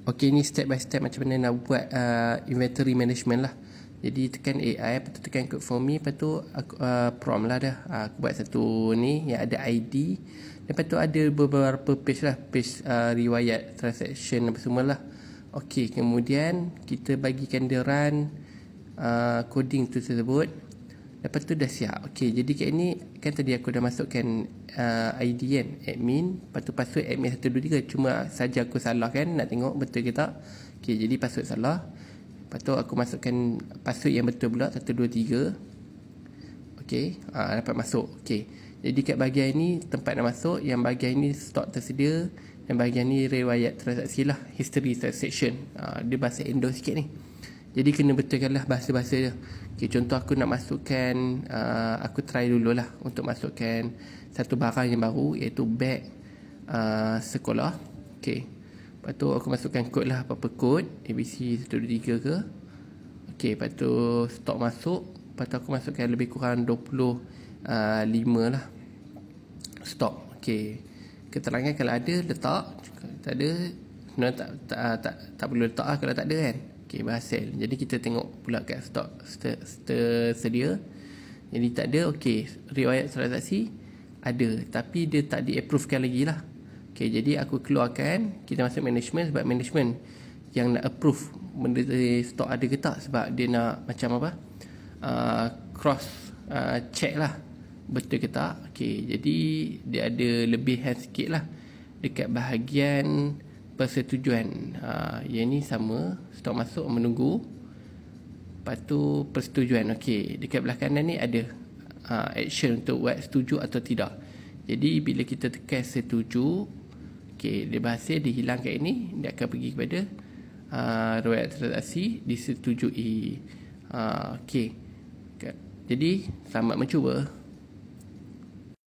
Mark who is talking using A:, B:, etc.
A: Okey, ni step by step macam mana nak buat inventory management lah. Jadi tekan AI, lepas tu tekan code for me, lepas tu aku, prompt lah dah. Aku buat satu ni yang ada ID. Lepas tu ada beberapa page lah, page riwayat transaction apa semua lah. Okey, kemudian kita bagikan dia run coding tu tersebut. Lepas tu dah siap. Okey, jadi kat ni kan tadi aku dah masukkan ID kan, admin, lepas tu password admin 123, cuma saja aku salah kan, nak tengok betul ke tak. Okey, jadi password salah. Lepas tu aku masukkan password yang betul pula 123. Okey, dapat masuk. Okey. Jadi kat bahagian ni tempat nak masuk, yang bahagian ni stok tersedia, yang bahagian ni riwayat transaksi lah, history transaction. Dia bahasa Indo sikit ni. Jadi kena betulkan lah bahasa-bahasa dia. Okay, contoh aku nak masukkan, aku try dululah untuk masukkan satu barang yang baru, iaitu beg sekolah. Okay, lepas tu aku masukkan kod lah, apa-apa kod ABC 123 ke. Okay, lepas tu stok masuk. Lepas tu aku masukkan lebih kurang 25 lah stok. Okay, keterangan kalau ada letak, tak ada sebenarnya tak perlu letak lah kalau tak ada kan. Okay, berhasil. Jadi kita tengok pula kat stok tersedia. Jadi tak ada. Okay, riwayat transaksi ada, tapi dia tak di-approvekan lagi lah. Okay, jadi aku keluarkan, kita masuk management, sebab management yang nak approve benda stok ada ke tak, sebab dia nak macam apa, cross check lah betul ke tak. Okay, jadi dia ada lebihan sikit lah dekat bahagian persetujuan. Yang ni sama, stok masuk menunggu, lepas tu persetujuan. Okey, dekat belah kanan ni ada action untuk buat setuju atau tidak. Jadi bila kita tekan setuju, okey, dia berhasil, dia hilang kat ini, dia akan pergi kepada riwayat transaksi disetujui. Okey, jadi selamat mencuba.